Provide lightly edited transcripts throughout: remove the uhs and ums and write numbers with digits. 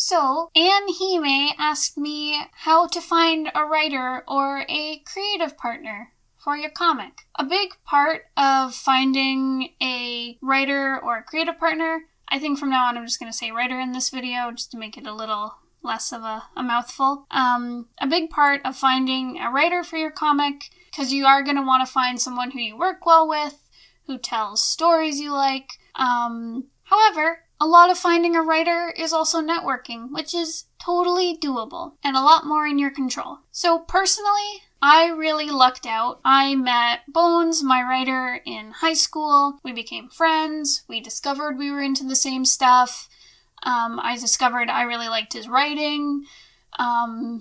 So, Anne Hime asked me how to find a writer or a creative partner for your comic. A big part of finding a writer or a creative partner, I think from now on I'm just going to say writer in this video just to make it a little less of a mouthful. A big part of finding a writer for your comic, because you are going to want to find someone who you work well with, who tells stories you like. However, a lot of finding a writer is also networking, which is totally doable and a lot more in your control. So personally, I really lucked out. I met Bones, my writer, in high school. We became friends. We discovered we were into the same stuff. I discovered I really liked his writing.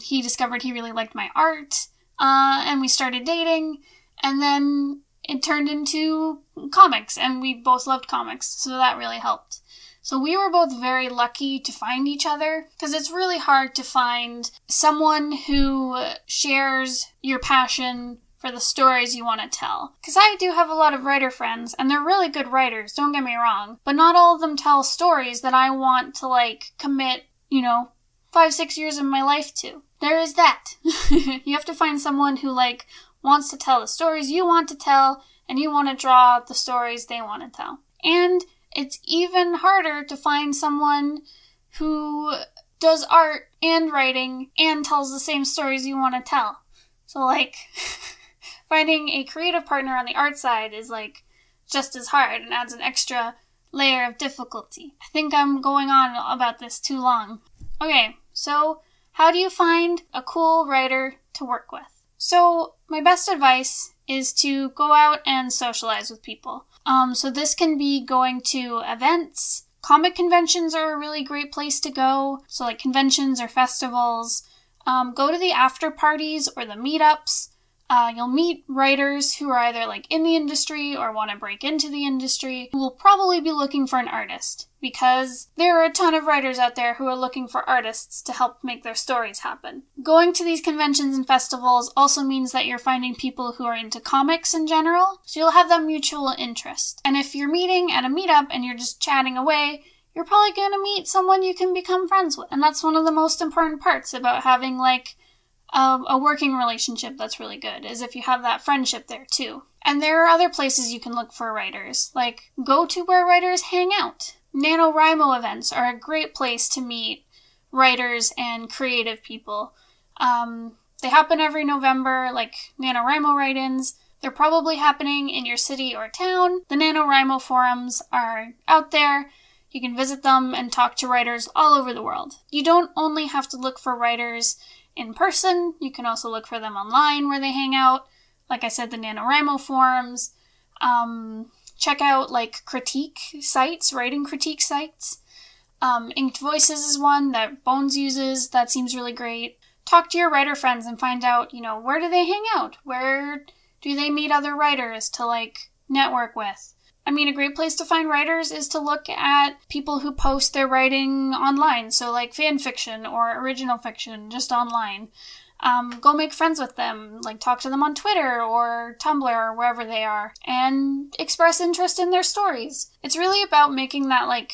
He discovered he really liked my art. And we started dating. And then it turned into comics, and we both loved comics, so that really helped. So we were both very lucky to find each other, because it's really hard to find someone who shares your passion for the stories you want to tell. Because I do have a lot of writer friends, and they're really good writers, don't get me wrong, but not all of them tell stories that I want to, commit, 5-6 years of my life to. There is that. You have to find someone who, wants to tell the stories you want to tell, and you want to draw the stories they want to tell. And it's even harder to find someone who does art and writing and tells the same stories you want to tell. So, finding a creative partner on the art side is, just as hard and adds an extra layer of difficulty. I think I'm going on about this too long. Okay, so how do you find a cool writer to work with? So, my best advice is to go out and socialize with people. So this can be going to events. Comic conventions are a really great place to go. So conventions or festivals. Go to the after parties or the meetups. You'll meet writers who are either in the industry or want to break into the industry, who will probably be looking for an artist, because there are a ton of writers out there who are looking for artists to help make their stories happen. Going to these conventions and festivals also means that you're finding people who are into comics in general, so you'll have that mutual interest. And if you're meeting at a meetup and you're just chatting away, you're probably going to meet someone you can become friends with. And that's one of the most important parts about having a working relationship that's really good, is if you have that friendship there too. And there are other places you can look for writers, go to where writers hang out. NaNoWriMo events are a great place to meet writers and creative people. They happen every November, NaNoWriMo write-ins. They're probably happening in your city or town. The NaNoWriMo forums are out there. You can visit them and talk to writers all over the world. You don't only have to look for writers in person, you can also look for them online where they hang out. Like I said, the NaNoWriMo forums. Check out critique sites, writing critique sites. Inked Voices is one that Bones uses. That seems really great. Talk to your writer friends and find out, where do they hang out? Where do they meet other writers to network with? I mean, a great place to find writers is to look at people who post their writing online. So fan fiction or original fiction, just online. Go make friends with them, talk to them on Twitter or Tumblr or wherever they are, and express interest in their stories. It's really about making that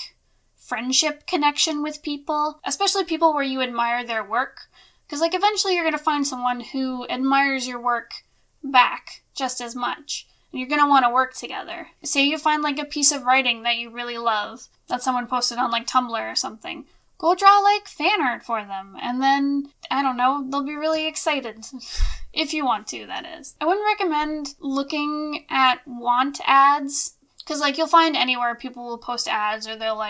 friendship connection with people, especially people where you admire their work. Because eventually you're going to find someone who admires your work back just as much. You're going to want to work together. Say you find a piece of writing that you really love that someone posted on Tumblr or something. Go draw fan art for them, and then, I don't know, they'll be really excited. If you want to, that is. I wouldn't recommend looking at want ads, because you'll find anywhere people will post ads, or they'll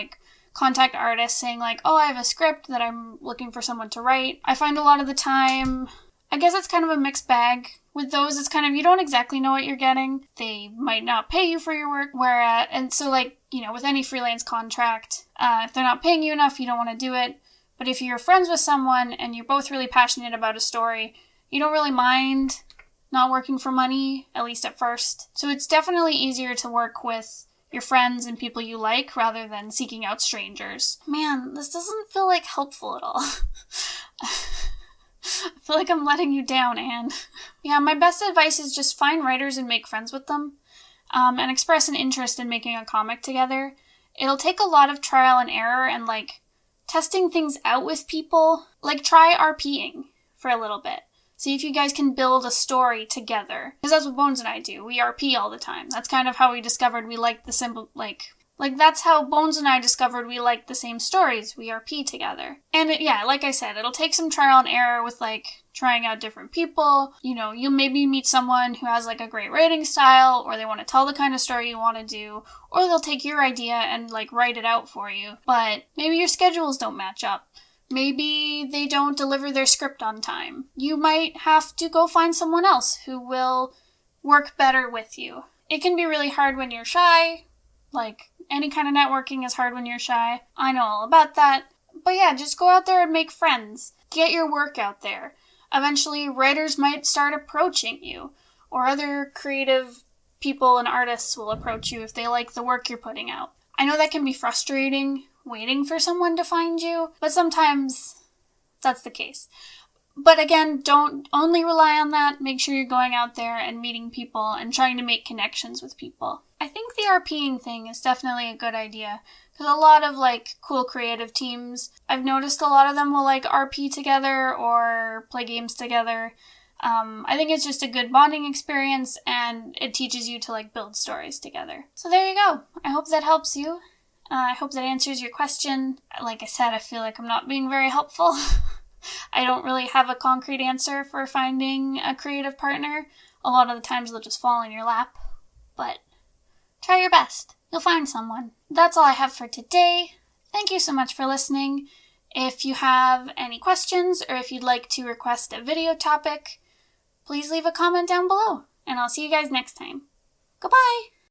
contact artists saying oh, I have a script that I'm looking for someone to write. I find a lot of the time, I guess it's kind of a mixed bag. With those, it's kind of, you don't exactly know what you're getting. They might not pay you for your work, and so with any freelance contract, if they're not paying you enough, you don't want to do it. But if you're friends with someone and you're both really passionate about a story, you don't really mind not working for money, at least at first. So it's definitely easier to work with your friends and people you like rather than seeking out strangers. Man, this doesn't feel helpful at all. I feel like I'm letting you down, Anne. Yeah, my best advice is just find writers and make friends with them, and express an interest in making a comic together. It'll take a lot of trial and error and, testing things out with people. Like, try RPing for a little bit. See if you guys can build a story together. Because that's what Bones and I do. We RP all the time. That's kind of how we discovered we liked the simple, like that's how Bones and I discovered we liked the same stories. We RP together. And like I said, it'll take some trial and error with trying out different people. You'll maybe meet someone who has a great writing style, or they want to tell the kind of story you want to do, or they'll take your idea and write it out for you. But maybe your schedules don't match up. Maybe they don't deliver their script on time. You might have to go find someone else who will work better with you. It can be really hard when you're shy. Any kind of networking is hard when you're shy. I know all about that. But yeah, just go out there and make friends. Get your work out there. Eventually, writers might start approaching you, or other creative people and artists will approach you if they like the work you're putting out. I know that can be frustrating, waiting for someone to find you, but sometimes that's the case. But again, don't only rely on that. Make sure you're going out there and meeting people and trying to make connections with people. I think the RPing thing is definitely a good idea, because a lot of cool creative teams, I've noticed a lot of them will RP together or play games together. I think it's just a good bonding experience, and it teaches you to build stories together. So there you go. I hope that helps you. I hope that answers your question. Like I said, I feel like I'm not being very helpful. I don't really have a concrete answer for finding a creative partner. A lot of the times they'll just fall in your lap. But try your best. You'll find someone. That's all I have for today. Thank you so much for listening. If you have any questions, or if you'd like to request a video topic, please leave a comment down below. And I'll see you guys next time. Goodbye!